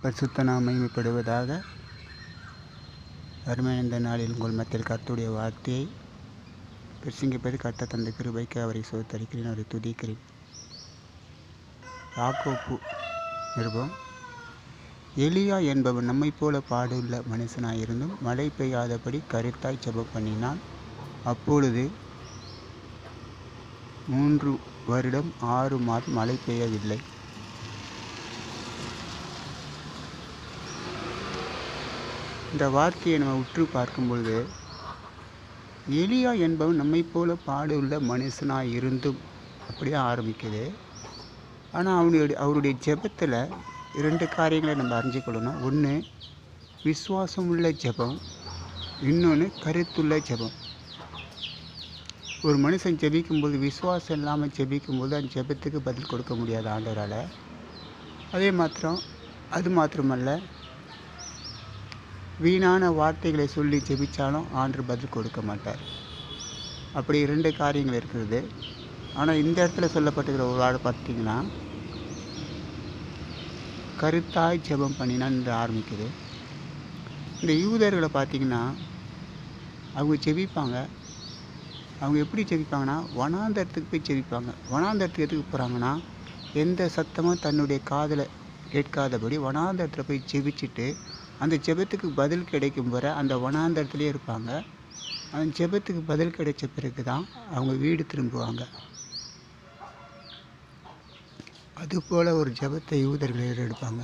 பரிசுத்த நாமம் மகிமைப்படுவதாக. அருமையான இந்த நாளில் உங்கள் மத்தியில் கர்த்தருடைய வார்த்தையை பிரசங்கிப்பது கர்த்தர் தந்த கிருபைக்கு அவரை சோத்தரிக்கிறேன், அவரை துதிக்கிறேன். யாக்கோப்பு நிருபம். எலியா என்பவன் நம்மை போல பாடுள்ள மனுஷனாயிருந்தும் மழை பெய்யாதபடி கருத்தாய் ஜெபம் பண்ணினான். அப்பொழுது 3 வருடம் 6 மாதம் மழை பெய்யவில்லை. இந்த வார்த்தையை நம்ம உற்று பார்க்கும் பொழுது, எலியா என்பவன் நம்மை போல பாடுள்ள மனுஷனாக இருந்தும் அப்படிதான் ஆரம்பிக்குது. ஆனால் அவருடைய ஜெபத்தில் 2 காரியங்களை நம்ம அறிஞ்சிக்கொள்ளணும். ஒன்று விசுவாசம் உள்ள ஜெபம், இன்னொன்று கருத்துள்ள ஜெபம். ஒரு மனுஷன் ஜெபிக்கும்போது விசுவாசம் இல்லாமல் ஜெபிக்கும்போது அந்த ஜெபத்துக்கு பதில் கொடுக்க முடியாது ஆண்டவரால். அது மாத்திரமல்ல, வீணான வார்த்தைகளை சொல்லி ஜெபித்தாலும் ஆண்டவர் பதில் கொடுக்க மாட்டார். அப்படி 2 காரியங்கள் இருக்கிறது. ஆனால் இந்த இடத்துல சொல்லப்பட்டுக்கிற ஒரு ஆள் பார்த்திங்கன்னா, கருத்தாய் ஜெபம் பண்ணினான் என்று ஆரம்பிக்குது. இந்த யூதர்களை பார்த்திங்கன்னா, அவங்க ஜெபிப்பாங்க. அவங்க எப்படி ஜெபிப்பாங்கன்னா, வனாந்தரத்துக்கு போய் ஜெபிப்பாங்க. வனாந்தரத்துக்கு எதுக்கு போகிறாங்கன்னா, எந்த சத்தமும் தன்னுடைய காதில் கேட்காதபடி வனாந்தரத்தில் போய் ஜெபிச்சுட்டு அந்த ஜெபத்துக்கு பதில் கிடைக்கும் வரை அந்த வனாந்தரத்துலேயே இருப்பாங்க. அந்த ஜெபத்துக்கு பதில் கிடைச்ச பிறகு தான் அவங்க வீடு திரும்புவாங்க. அதுபோல் ஒரு ஜெபத்தை யூதர்கள் எடுப்பாங்க.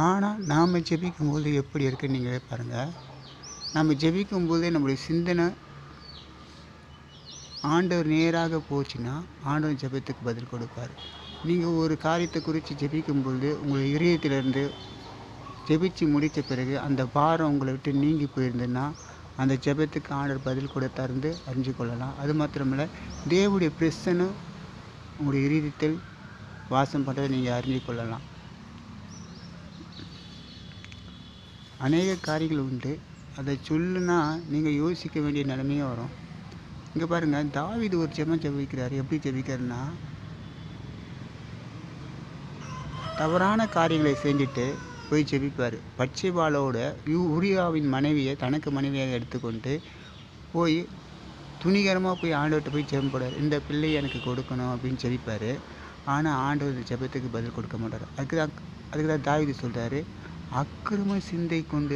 ஆனால் நாம் ஜெபிக்கும்போது எப்படி இருக்குன்னு நீங்களே பாருங்கள். நம்ம ஜெபிக்கும்போதே நம்முடைய சிந்தனை ஆண்டவர் நேராக போச்சுன்னா ஆண்டவர் ஜெபத்துக்கு பதில் கொடுப்பார். நீங்கள் ஒரு காரியத்தை குறித்து ஜெபிக்கும்போது உங்கள் இதயத்திலிருந்து ஜெபிச்சு முடித்த பிறகு அந்த பாரம் உங்களை விட்டு நீங்கி போயிருந்ததுன்னா அந்த ஜெபத்துக்கு ஆண்டவர் பதில் கொடுத்தாருந்து அறிஞ்சு கொள்ளலாம். அது மாத்திரமில்லை, தேவனுடைய பிரசன்னம் உங்களுடைய இதயத்தில் வாசம் பண்ணுறதை நீங்கள் அறிஞ்சு கொள்ளலாம். அநேக காரியங்கள் உண்டு. அதை சொல்லுனா நீங்கள் யோசிக்க வேண்டிய நிலைமையே வரும். இங்கே பாருங்கள், தாவீது ஒரு ஜெபம் ஜெபிக்கிறார். எப்படி ஜெபிக்கிறாருன்னா, தவறான காரியங்களை செஞ்சுட்டு போய் ஜெபிப்பார். பட்சேபாளோட உரியாவின் மனைவியை தனக்கு மனைவியாக எடுத்துக்கொண்டு போய் துணிகரமாக போய் ஆண்டவர்கிட்ட போய் ஜெபம் போடுவார். இந்த பிள்ளையை எனக்கு கொடுக்கணும் அப்படின்னு ஜெபிப்பார். ஆனால் ஆண்டவர் ஜெபத்துக்கு பதில் கொடுக்க மாட்டார். அதுக்கு தான் தாவீது சொல்கிறாரு, அக்கிரம சிந்தை கொண்டு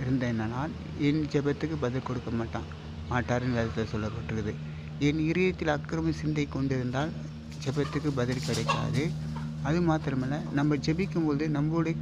இருந்தேனால் என் ஜெபத்துக்கு பதில் கொடுக்க மாட்டாருன்னு வேதத்தில் சொல்லப்பட்டிருக்குது. என் இதயத்தில் அக்கிரம சிந்தை கொண்டிருந்தால் ஜெபத்துக்கு பதில் கிடைக்காது. அது மாத்திரமல்ல, நம்ம ஜெபிக்கும்போது நம்மளுடைய